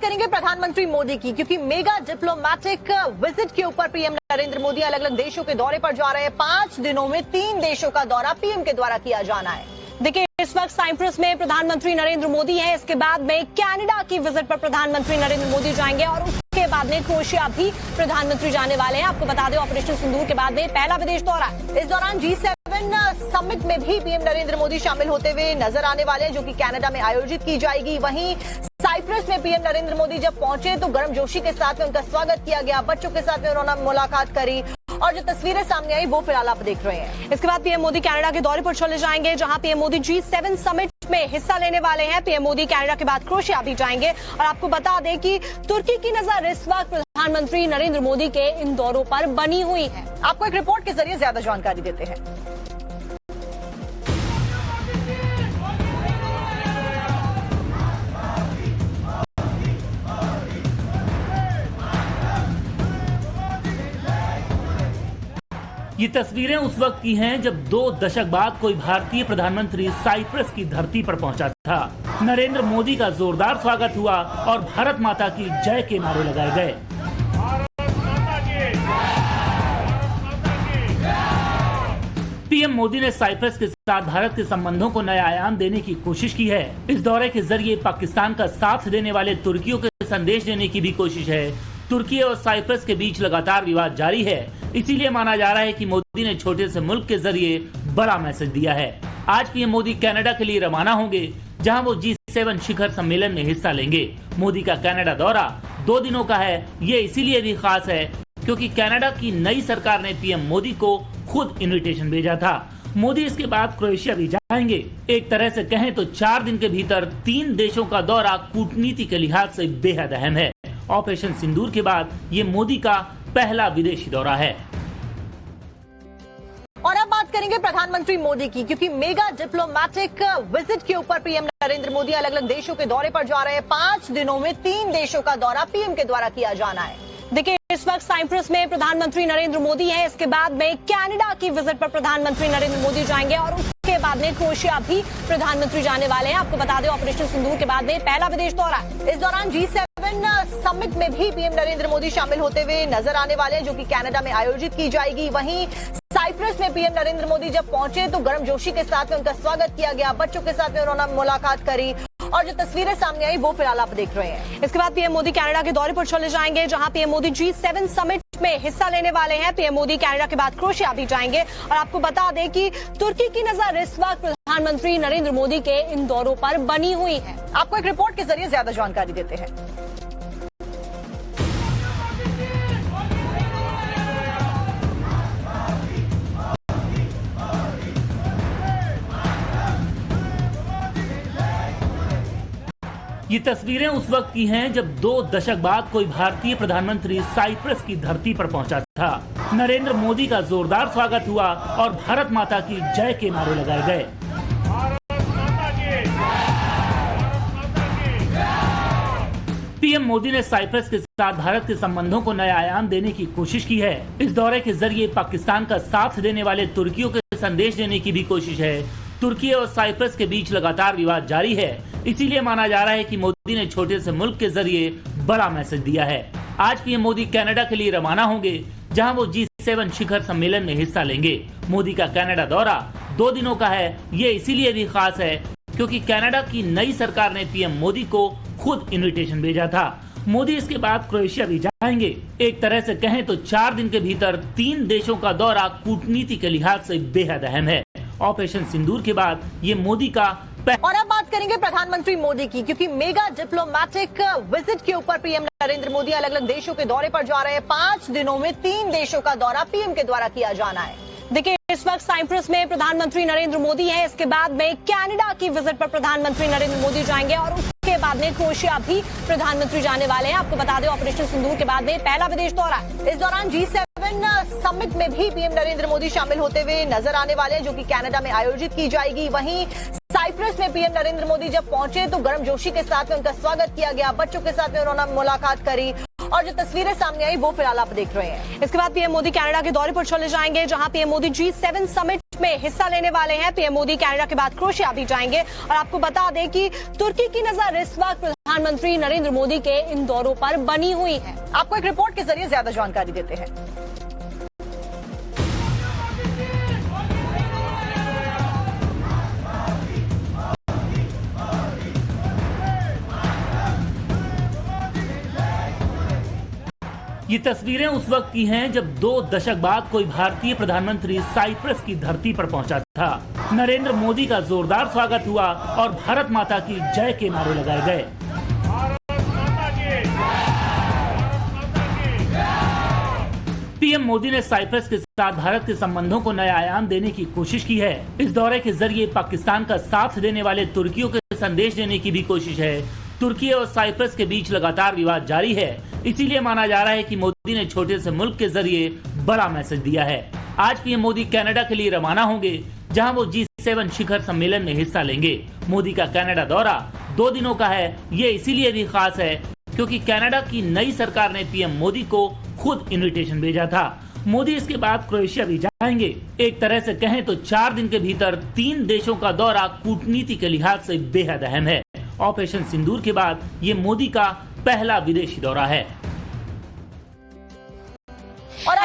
करेंगे प्रधानमंत्री मोदी की, क्योंकि मेगा डिप्लोमैटिक विजिट के ऊपर पीएम नरेंद्र मोदी अलग अलग देशों के दौरे पर जा रहे हैं। 5 दिनों में 3 देशों का दौरा पीएम के द्वारा किया जाना है। देखिए, इस वक्त साइप्रस में प्रधानमंत्री नरेंद्र मोदी हैं। इसके बाद में कनाडा की विजिट पर प्रधानमंत्री नरेंद्र मोदी जाएंगे और उसके बाद में क्रोएशिया भी प्रधानमंत्री जाने वाले हैं। आपको बता दें, ऑपरेशन सिंदूर के बाद में पहला विदेश दौरा। इस दौरान G7 समिट में भी पीएम नरेंद्र मोदी शामिल होते हुए नजर आने वाले हैं, जो कि कनाडा में आयोजित की जाएगी। वहीं साइप्रस में पीएम नरेंद्र मोदी जब पहुंचे तो गर्मजोशी के साथ में उनका स्वागत किया गया। बच्चों के साथ में उन्होंने मुलाकात करी और जो तस्वीरें सामने आई वो फिलहाल आप देख रहे हैं। इसके बाद पीएम मोदी कनाडा के दौरे पर चले जाएंगे, जहां पीएम मोदी G7 समिट में हिस्सा लेने वाले हैं। पीएम मोदी कनाडा के बाद क्रोएशिया भी जाएंगे। और आपको बता दें कि तुर्की की नजर इस वक्त प्रधानमंत्री नरेंद्र मोदी के इन दौरों पर बनी हुई है। आपको एक रिपोर्ट के जरिए ज्यादा जानकारी देते हैं। ये तस्वीरें उस वक्त की हैं जब 2 दशक बाद कोई भारतीय प्रधानमंत्री साइप्रस की धरती पर पहुंचा था। नरेंद्र मोदी का जोरदार स्वागत हुआ और भारत माता की जय के नारे लगाए गए। पीएम मोदी ने साइप्रस के साथ भारत के संबंधों को नया आयाम देने की कोशिश की है। इस दौरे के जरिए पाकिस्तान का साथ देने वाले तुर्कियों के संदेश देने की भी कोशिश है। तुर्की और साइप्रस के बीच लगातार विवाद जारी है, इसीलिए माना जा रहा है कि मोदी ने छोटे से मुल्क के जरिए बड़ा मैसेज दिया है। आज पीएम मोदी कनाडा के लिए रवाना होंगे, जहां वो G7 शिखर सम्मेलन में हिस्सा लेंगे। मोदी का कनाडा दौरा 2 दिनों का है। ये इसीलिए भी खास है क्योंकि कनाडा की नई सरकार ने पीएम मोदी को खुद इन्विटेशन भेजा था। मोदी इसके बाद क्रोएशिया भी जाएंगे। एक तरह से कहें तो 4 दिन के भीतर 3 देशों का दौरा कूटनीति के लिहाज से बेहद अहम है। ऑपरेशन सिंदूर के बाद ये मोदी का पहला विदेशी दौरा है। और अब बात करेंगे प्रधानमंत्री मोदी की, क्योंकि मेगा डिप्लोमैटिक विजिट के ऊपर पीएम नरेंद्र मोदी अलग अलग देशों के दौरे पर जा रहे हैं। 5 दिनों में 3 देशों का दौरा पीएम के द्वारा किया जाना है। देखिए, इस वक्त साइप्रस में प्रधानमंत्री नरेंद्र मोदी हैं। इसके बाद में कनाडा की विजिट पर प्रधानमंत्री नरेंद्र मोदी जाएंगे और उसके बाद में क्रोएशिया भी प्रधानमंत्री जाने वाले हैं। आपको बता दें, ऑपरेशन सिंदूर के बाद में पहला विदेश दौरा। इस दौरान G7 समिट में भी पीएम नरेंद्र मोदी शामिल होते हुए नजर आने वाले हैं, जो कि कनाडा में आयोजित की जाएगी। वहीं साइप्रस में पीएम नरेंद्र मोदी जब पहुंचे तो गर्मजोशी के साथ में उनका स्वागत किया गया। बच्चों के साथ में उन्होंने मुलाकात करी और जो तस्वीरें सामने आई वो फिलहाल आप देख रहे हैं। इसके बाद पीएम मोदी कनाडा के दौरे पर चले जाएंगे, जहां पीएम मोदी G7 समिट में हिस्सा लेने वाले हैं। पीएम मोदी कनाडा के बाद क्रोएशिया भी जाएंगे। और आपको बता दें कि तुर्की की नजर इस वक्त प्रधानमंत्री नरेंद्र मोदी के इन दौरों पर बनी हुई है। आपको एक रिपोर्ट के जरिए ज्यादा जानकारी देते हैं। ये तस्वीरें उस वक्त की हैं जब 2 दशक बाद कोई भारतीय प्रधानमंत्री साइप्रस की धरती पर पहुंचा था। नरेंद्र मोदी का जोरदार स्वागत हुआ और भारत माता की जय के नारे लगाए गए। पीएम मोदी ने साइप्रस के साथ भारत के संबंधों को नया आयाम देने की कोशिश की है। इस दौरे के जरिए पाकिस्तान का साथ देने वाले तुर्कियों के संदेश देने की भी कोशिश है। तुर्की और साइप्रस के बीच लगातार विवाद जारी है, इसीलिए माना जा रहा है कि मोदी ने छोटे से मुल्क के जरिए बड़ा मैसेज दिया है। आज पीएम मोदी कनाडा के लिए रवाना होंगे, जहां वो G7 शिखर सम्मेलन में हिस्सा लेंगे। मोदी का कनाडा दौरा 2 दिनों का है। ये इसीलिए भी खास है क्योंकि कनाडा की नई सरकार ने पीएम मोदी को खुद इन्विटेशन भेजा था। मोदी इसके बाद क्रोएशिया भी जाएंगे। एक तरह से कहें तो 4 दिन के भीतर 3 देशों का दौरा कूटनीति के लिहाज से बेहद अहम है। ऑपरेशन सिंदूर के बाद ये मोदी का और अब बात करेंगे प्रधानमंत्री मोदी की, क्योंकि मेगा डिप्लोमैटिक विजिट के ऊपर पीएम नरेंद्र मोदी अलग अलग देशों के दौरे पर जा रहे हैं। 5 दिनों में 3 देशों का दौरा पीएम के द्वारा किया जाना है। देखिए, इस वक्त साइप्रस में प्रधानमंत्री नरेंद्र मोदी हैं। इसके बाद में कनाडा की विजिट पर प्रधानमंत्री नरेंद्र मोदी जाएंगे और उसके बाद में क्रोएशिया भी प्रधानमंत्री जाने वाले हैं। आपको बता दें, ऑपरेशन सिंदूर के बाद में पहला विदेश दौरा। इस दौरान G7 समिट में भी पीएम नरेंद्र मोदी शामिल होते हुए नजर आने वाले हैं, जो कि कनाडा में आयोजित की जाएगी। वहीं साइप्रस में पीएम नरेंद्र मोदी जब पहुंचे तो गर्मजोशी के साथ में उनका स्वागत किया गया। बच्चों के साथ में उन्होंने मुलाकात करी और जो तस्वीरें सामने आई वो फिलहाल आप देख रहे हैं। इसके बाद पीएम मोदी कनाडा के दौरे पर चले जाएंगे, जहां पीएम मोदी G7 समिट में हिस्सा लेने वाले हैं। पीएम मोदी कनाडा के बाद क्रोएशिया भी जाएंगे। और आपको बता दें कि तुर्की की नजर इस वक्त प्रधानमंत्री नरेंद्र मोदी के इन दौरों पर बनी हुई है। आपको एक रिपोर्ट के जरिए ज्यादा जानकारी देते हैं। ये तस्वीरें उस वक्त की हैं जब 2 दशक बाद कोई भारतीय प्रधानमंत्री साइप्रस की धरती पर पहुंचा था। नरेंद्र मोदी का जोरदार स्वागत हुआ और भारत माता की जय के नारे लगाए गए। पीएम मोदी ने साइप्रस के साथ भारत के संबंधों को नया आयाम देने की कोशिश की है। इस दौरे के जरिए पाकिस्तान का साथ देने वाले तुर्कियों के संदेश देने की भी कोशिश है। तुर्की और साइप्रस के बीच लगातार विवाद जारी है, इसीलिए माना जा रहा है कि मोदी ने छोटे से मुल्क के जरिए बड़ा मैसेज दिया है। आज पीएम मोदी कनाडा के लिए रवाना होंगे, जहां वो G7 शिखर सम्मेलन में हिस्सा लेंगे। मोदी का कनाडा दौरा 2 दिनों का है। ये इसीलिए भी खास है क्योंकि कनाडा की नई सरकार ने पीएम मोदी को खुद इन्विटेशन भेजा था। मोदी इसके बाद क्रोएशिया भी जाएंगे। एक तरह से कहें तो 4 दिन के भीतर 3 देशों का दौरा कूटनीति के लिहाज से बेहद अहम है। ऑपरेशन सिंदूर के बाद ये मोदी का पहला विदेशी दौरा है। और